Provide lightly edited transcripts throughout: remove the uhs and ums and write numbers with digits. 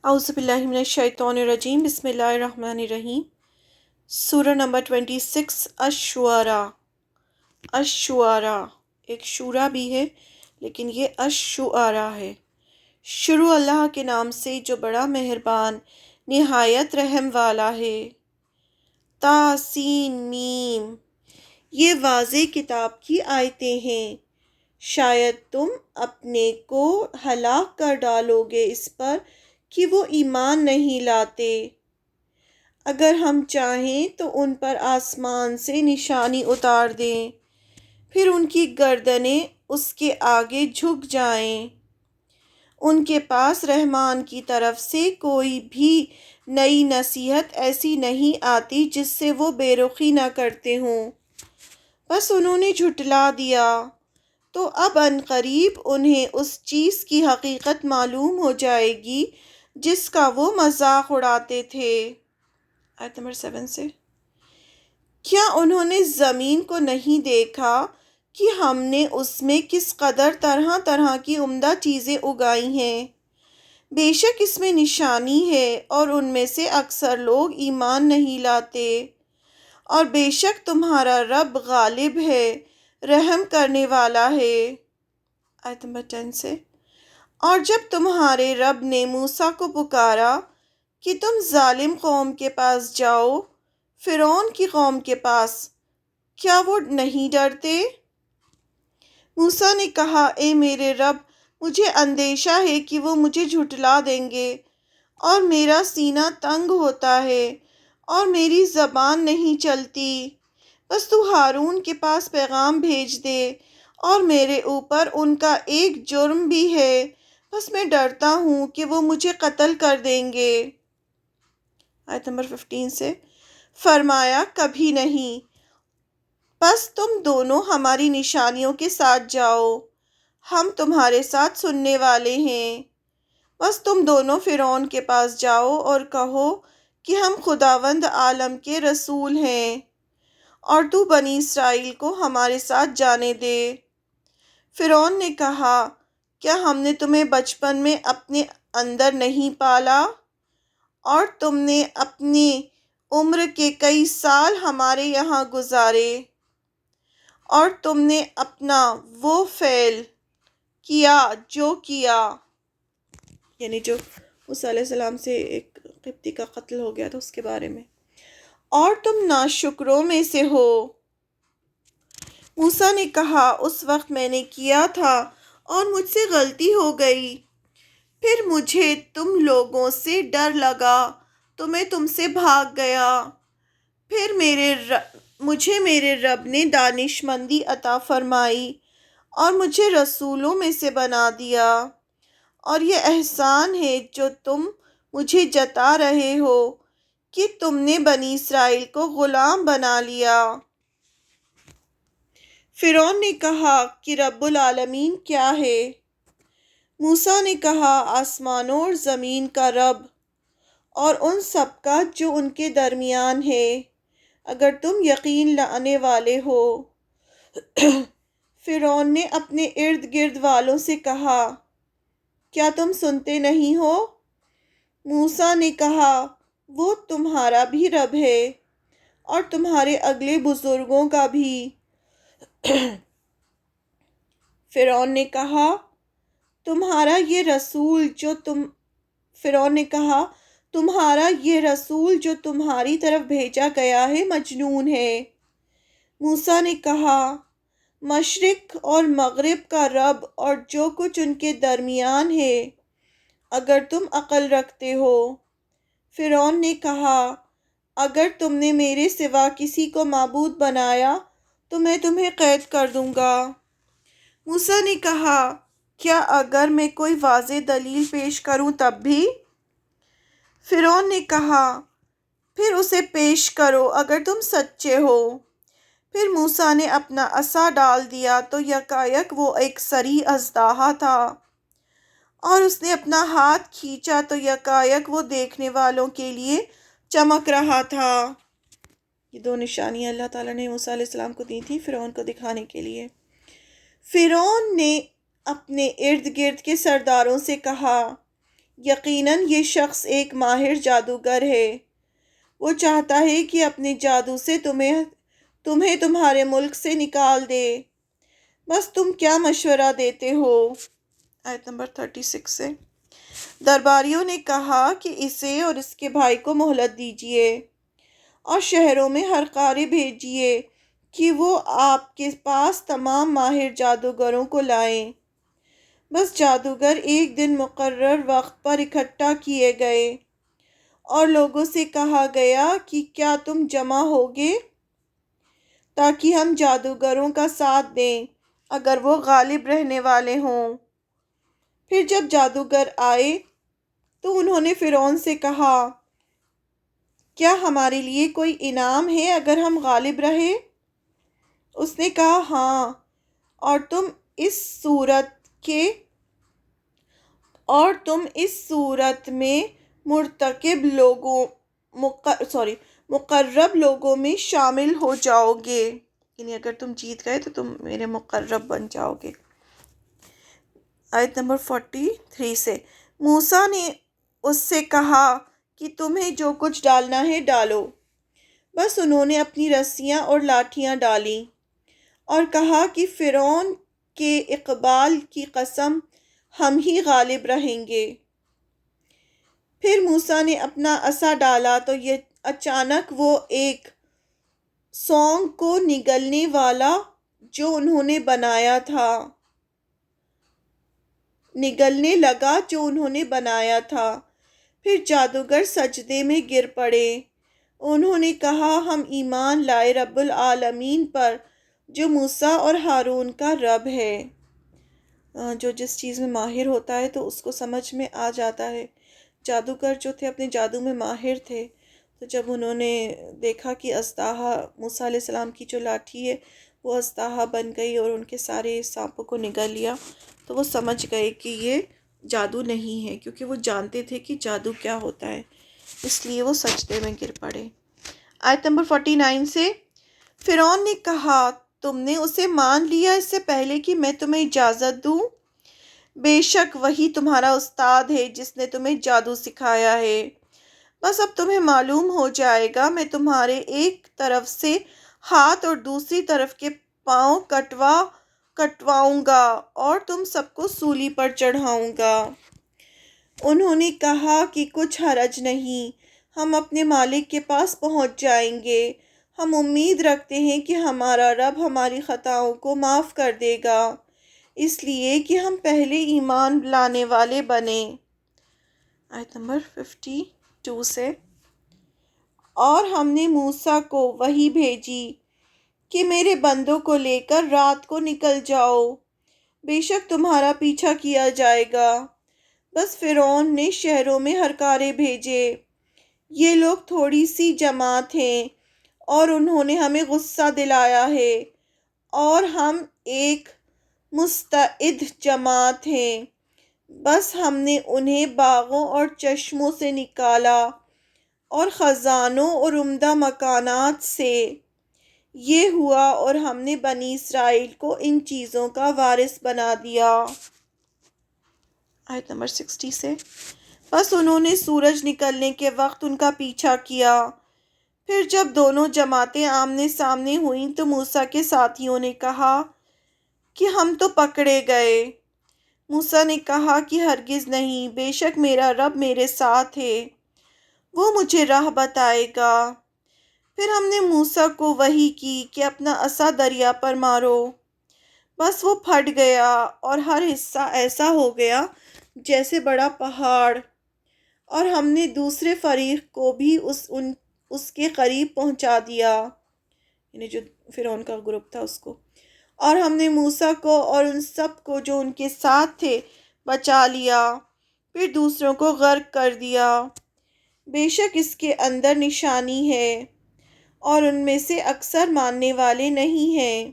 اعوذ باللہ من الشیطان الرجیم، بسم اللہ الرحمن الرحیم۔ سورہ نمبر 26 الشعراء۔ الشعراء ایک شورا بھی ہے لیکن یہ الشعراء ہے۔ شروع اللہ کے نام سے جو بڑا مہربان نہایت رحم والا ہے۔ تاسین میم، یہ واضح کتاب کی آیتیں ہیں۔ شاید تم اپنے کو ہلاک کر ڈالو گے اس پر کہ وہ ایمان نہیں لاتے۔ اگر ہم چاہیں تو ان پر آسمان سے نشانی اتار دیں، پھر ان کی گردنیں اس کے آگے جھک جائیں۔ ان کے پاس رحمان کی طرف سے کوئی بھی نئی نصیحت ایسی نہیں آتی جس سے وہ بے رخی نہ کرتے ہوں۔ بس انہوں نے جھٹلا دیا، تو اب عنقریب انہیں اس چیز کی حقیقت معلوم ہو جائے گی جس کا وہ مذاق اڑاتے تھے۔ آیت نمبر 7 سے۔ کیا انہوں نے زمین کو نہیں دیکھا کہ ہم نے اس میں کس قدر طرح طرح کی عمدہ چیزیں اگائی ہیں؟ بے شک اس میں نشانی ہے اور ان میں سے اکثر لوگ ایمان نہیں لاتے۔ اور بے شک تمہارا رب غالب ہے، رحم کرنے والا ہے۔ آیت نمبر 10 سے۔ اور جب تمہارے رب نے موسیٰ کو پکارا کہ تم ظالم قوم کے پاس جاؤ، فرعون کی قوم کے پاس، کیا وہ نہیں ڈرتے؟ موسیٰ نے کہا، اے میرے رب، مجھے اندیشہ ہے کہ وہ مجھے جھٹلا دیں گے، اور میرا سینہ تنگ ہوتا ہے اور میری زبان نہیں چلتی۔ بس تو ہارون کے پاس پیغام بھیج دے، اور میرے اوپر ان کا ایک جرم بھی ہے، بس میں ڈرتا ہوں کہ وہ مجھے قتل کر دیں گے۔ آیت نمبر 15 سے۔ فرمایا، کبھی نہیں، بس تم دونوں ہماری نشانیوں کے ساتھ جاؤ، ہم تمہارے ساتھ سننے والے ہیں۔ بس تم دونوں فرعون کے پاس جاؤ اور کہو کہ ہم خداوند عالم کے رسول ہیں، اور تو بنی اسرائیل کو ہمارے ساتھ جانے دے۔ فرعون نے کہا، کیا ہم نے تمہیں بچپن میں اپنے اندر نہیں پالا، اور تم نے اپنی عمر کے کئی سال ہمارے یہاں گزارے، اور تم نے اپنا وہ فعل کیا جو کیا، یعنی جو موسیٰ علیہ السلام سے ایک قبطی کا قتل ہو گیا تھا اس کے بارے میں، اور تم ناشکروں میں سے ہو۔ موسیٰ نے کہا، اس وقت میں نے کیا تھا اور مجھ سے غلطی ہو گئی، پھر مجھے تم لوگوں سے ڈر لگا تو میں تم سے بھاگ گیا۔ پھر مجھے میرے رب نے دانش مندی عطا فرمائی اور مجھے رسولوں میں سے بنا دیا، اور یہ احسان ہے جو تم مجھے جتا رہے ہو کہ تم نے بنی اسرائیل کو غلام بنا لیا۔ فرعون نے کہا کہ رب العالمین کیا ہے؟ موسیٰ نے کہا، آسمانوں اور زمین کا رب، اور ان سب کا جو ان کے درمیان ہے، اگر تم یقین لانے والے ہو۔ فرعون نے اپنے ارد گرد والوں سے کہا، کیا تم سنتے نہیں ہو؟ موسیٰ نے کہا، وہ تمہارا بھی رب ہے اور تمہارے اگلے بزرگوں کا بھی۔ فرعون نے کہا، تمہارا یہ رسول جو تمہاری طرف بھیجا گیا ہے مجنون ہے۔ موسیٰ نے کہا، مشرق اور مغرب کا رب اور جو کچھ ان کے درمیان ہے، اگر تم عقل رکھتے ہو۔ فرعون نے کہا، اگر تم نے میرے سوا کسی کو معبود بنایا تو میں تمہیں قید کر دوں گا۔ موسیٰ نے کہا، کیا اگر میں کوئی واضح دلیل پیش کروں تب بھی؟ فرعون نے کہا، پھر اسے پیش کرو اگر تم سچے ہو۔ پھر موسیٰ نے اپنا عصا ڈال دیا تو یکایک وہ ایک صریح اژدہا تھا، اور اس نے اپنا ہاتھ کھینچا تو یکایک وہ دیکھنے والوں کے لیے چمک رہا تھا۔ یہ دو نشانیاں اللہ تعالیٰ نے موسیٰ علیہ السلام کو دی تھی فرعون کو دکھانے کے لیے۔ فرعون نے اپنے ارد گرد کے سرداروں سے کہا، یقیناً یہ شخص ایک ماہر جادوگر ہے، وہ چاہتا ہے کہ اپنے جادو سے تمہیں تمہارے ملک سے نکال دے، بس تم کیا مشورہ دیتے ہو؟ آیت نمبر 36 سے درباریوں نے کہا کہ اسے اور اس کے بھائی کو مہلت دیجیے اور شہروں میں ہرکارے بھیجیے کہ وہ آپ کے پاس تمام ماہر جادوگروں کو لائیں۔ بس جادوگر ایک دن مقرر وقت پر اکٹھا کیے گئے اور لوگوں سے کہا گیا کہ کیا تم جمع ہوگے تاکہ ہم جادوگروں کا ساتھ دیں اگر وہ غالب رہنے والے ہوں۔ پھر جب جادوگر آئے تو انہوں نے فرعون سے کہا، کیا ہمارے لیے کوئی انعام ہے اگر ہم غالب رہے؟ اس نے کہا ہاں، اور تم اس صورت میں مقرب لوگوں میں شامل ہو جاؤ گے، یعنی اگر تم جیت گئے تو تم میرے مقرب بن جاؤ گے۔ آیت نمبر 43 سے موسیٰ نے اس سے کہا کہ تمہیں جو کچھ ڈالنا ہے ڈالو۔ بس انہوں نے اپنی رسیاں اور لاٹھیاں ڈالیں اور کہا کہ فرعون کے اقبال کی قسم ہم ہی غالب رہیں گے۔ پھر موسیٰ نے اپنا عصا ڈالا تو اچانک وہ ایک سونگ کو نگلنے والا جو انہوں نے بنایا تھا نگلنے لگا جو انہوں نے بنایا تھا۔ پھر جادوگر سجدے میں گر پڑے۔ انہوں نے کہا ہم ایمان لائے رب العالمین پر جو موسیٰ اور ہارون کا رب ہے۔ جو جس چیز میں ماہر ہوتا ہے تو اس کو سمجھ میں آ جاتا ہے۔ جادوگر جو تھے اپنے جادو میں ماہر تھے، تو جب انہوں نے دیکھا کہ اژدہا موسیٰ علیہ السلام کی جو لاٹھی ہے وہ اژدہا بن گئی اور ان کے سارے سانپوں کو نگل لیا، تو وہ سمجھ گئے کہ یہ جادو نہیں ہے، کیونکہ وہ جانتے تھے کہ جادو کیا ہوتا ہے، اس لیے وہ سجدے میں گر پڑے۔ آیت نمبر 49 سے فرعون نے کہا تم نے اسے مان لیا اس سے پہلے کہ میں تمہیں اجازت دوں؟ بے شک وہی تمہارا استاد ہے جس نے تمہیں جادو سکھایا ہے۔ بس اب تمہیں معلوم ہو جائے گا، میں تمہارے ایک طرف سے ہاتھ اور دوسری طرف کے پاؤں کٹواؤں گا اور تم سب کو سولی پر چڑھاؤں گا۔ انہوں نے کہا کہ کچھ حرج نہیں، ہم اپنے مالک کے پاس پہنچ جائیں گے، ہم امید رکھتے ہیں کہ ہمارا رب ہماری خطاؤں کو معاف کر دے گا، اس لیے کہ ہم پہلے ایمان لانے والے بنے۔ آیت نمبر 52 سے اور ہم نے موسیٰ کو وحی بھیجی کہ میرے بندوں کو لے کر رات کو نکل جاؤ، بے شک تمہارا پیچھا کیا جائے گا۔ بس فرعون نے شہروں میں ہرکارے بھیجے، یہ لوگ تھوڑی سی جماعت ہیں اور انہوں نے ہمیں غصہ دلایا ہے، اور ہم ایک مستعد جماعت ہیں۔ بس ہم نے انہیں باغوں اور چشموں سے نکالا اور خزانوں اور عمدہ مکانات سے۔ یہ ہوا اور ہم نے بنی اسرائیل کو ان چیزوں کا وارث بنا دیا۔ آیت نمبر 60 سے بس انہوں نے سورج نکلنے کے وقت ان کا پیچھا کیا۔ پھر جب دونوں جماعتیں آمنے سامنے ہوئیں تو موسیٰ کے ساتھیوں نے کہا کہ ہم تو پکڑے گئے۔ موسیٰ نے کہا کہ ہرگز نہیں، بے شک میرا رب میرے ساتھ ہے، وہ مجھے راہ بتائے گا۔ پھر ہم نے موسیٰ کو وحی کی کہ اپنا عصا دریا پر مارو، بس وہ پھٹ گیا اور ہر حصہ ایسا ہو گیا جیسے بڑا پہاڑ، اور ہم نے دوسرے فریق کو بھی اس کے قریب پہنچا دیا، یعنی جو فرعون کا گروپ تھا اس کو، اور ہم نے موسیٰ کو اور ان سب کو جو ان کے ساتھ تھے بچا لیا، پھر دوسروں کو غرق کر دیا۔ بے شک اس کے اندر نشانی ہے اور ان میں سے اکثر ماننے والے نہیں ہیں،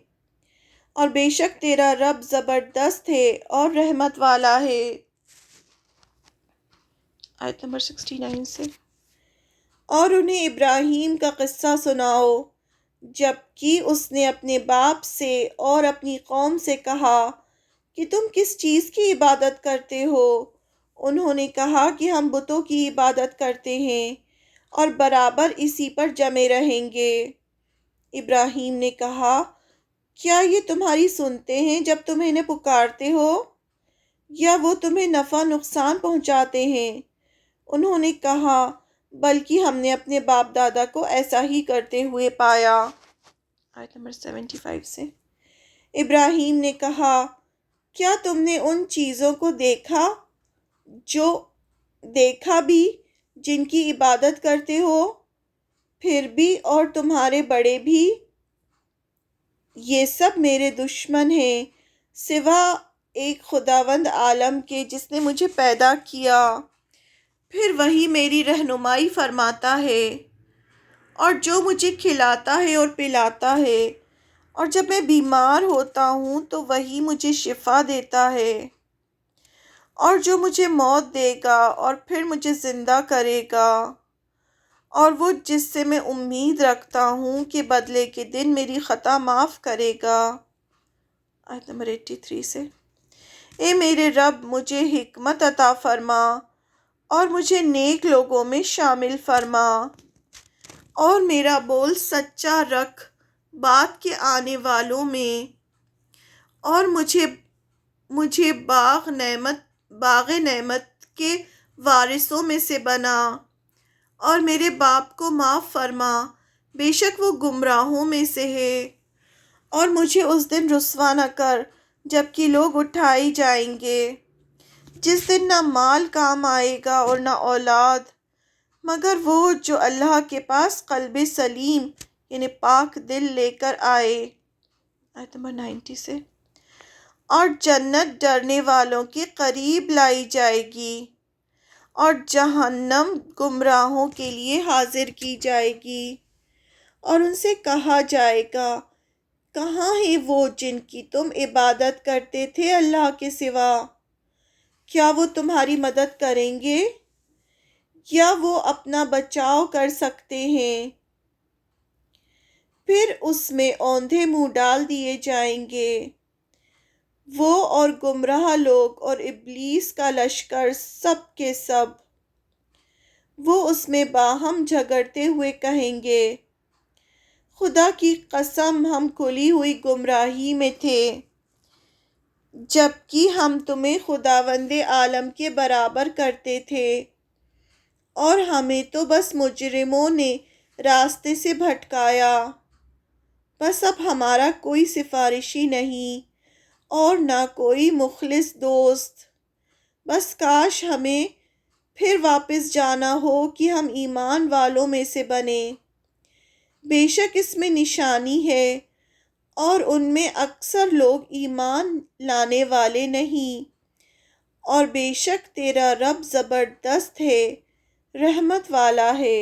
اور بے شک تیرا رب زبردست ہے اور رحمت والا ہے۔ آیت نمبر 69 سے اور انہیں ابراہیم کا قصہ سناؤ جب کہ اس نے اپنے باپ سے اور اپنی قوم سے کہا کہ تم کس چیز کی عبادت کرتے ہو؟ انہوں نے کہا کہ ہم بتوں کی عبادت کرتے ہیں اور برابر اسی پر جمے رہیں گے۔ ابراہیم نے کہا، کیا یہ تمہاری سنتے ہیں جب تم انہیں پکارتے ہو، یا وہ تمہیں نفع نقصان پہنچاتے ہیں؟ انہوں نے کہا، بلکہ ہم نے اپنے باپ دادا کو ایسا ہی کرتے ہوئے پایا۔ آیت نمبر 75 سے۔ ابراہیم نے کہا، کیا تم نے ان چیزوں کو دیکھا بھی جن کی عبادت کرتے ہو؟ پھر بھی اور تمہارے بڑے بھی، یہ سب میرے دشمن ہیں سوا ایک خداوند عالم کے جس نے مجھے پیدا کیا۔ پھر وہی میری رہنمائی فرماتا ہے اور جو مجھے کھلاتا ہے اور پلاتا ہے، اور جب میں بیمار ہوتا ہوں تو وہی مجھے شفا دیتا ہے، اور جو مجھے موت دے گا اور پھر مجھے زندہ کرے گا، اور وہ جس سے میں امید رکھتا ہوں کہ بدلے کے دن میری خطا معاف کرے گا۔ آیت نمبر 83 سے۔ اے میرے رب، مجھے حکمت عطا فرما اور مجھے نیک لوگوں میں شامل فرما، اور میرا بول سچا رکھ بات کے آنے والوں میں، اور مجھے باغ نعمت کے وارثوں میں سے بنا، اور میرے باپ کو معاف فرما، بے شک وہ گمراہوں میں سے ہے، اور مجھے اس دن رسوا نہ کر جبکہ لوگ اٹھائے جائیں گے، جس دن نہ مال کام آئے گا اور نہ اولاد، مگر وہ جو اللہ کے پاس قلب سلیم یعنی پاک دل لے کر آئے۔ آیت نمبر 90 سے۔ اور جنت ڈرنے والوں کے قریب لائی جائے گی، اور جہنم گمراہوں کے لیے حاضر کی جائے گی، اور ان سے کہا جائے گا، کہاں ہیں وہ جن کی تم عبادت کرتے تھے اللہ کے سوا؟ کیا وہ تمہاری مدد کریں گے یا وہ اپنا بچاؤ کر سکتے ہیں؟ پھر اس میں اوندھے منہ ڈال دیے جائیں گے، وہ اور گمراہ لوگ اور ابلیس کا لشکر سب کے سب۔ وہ اس میں باہم جھگڑتے ہوئے کہیں گے، خدا کی قسم ہم کھلی ہوئی گمراہی میں تھے، جبکہ ہم تمہیں خداوند عالم کے برابر کرتے تھے، اور ہمیں تو بس مجرموں نے راستے سے بھٹکایا۔ بس اب ہمارا کوئی سفارشی نہیں اور نہ کوئی مخلص دوست، بس کاش ہمیں پھر واپس جانا ہو کہ ہم ایمان والوں میں سے بنیں۔ بے شک اس میں نشانی ہے اور ان میں اکثر لوگ ایمان لانے والے نہیں، اور بے شک تیرا رب زبردست ہے، رحمت والا ہے۔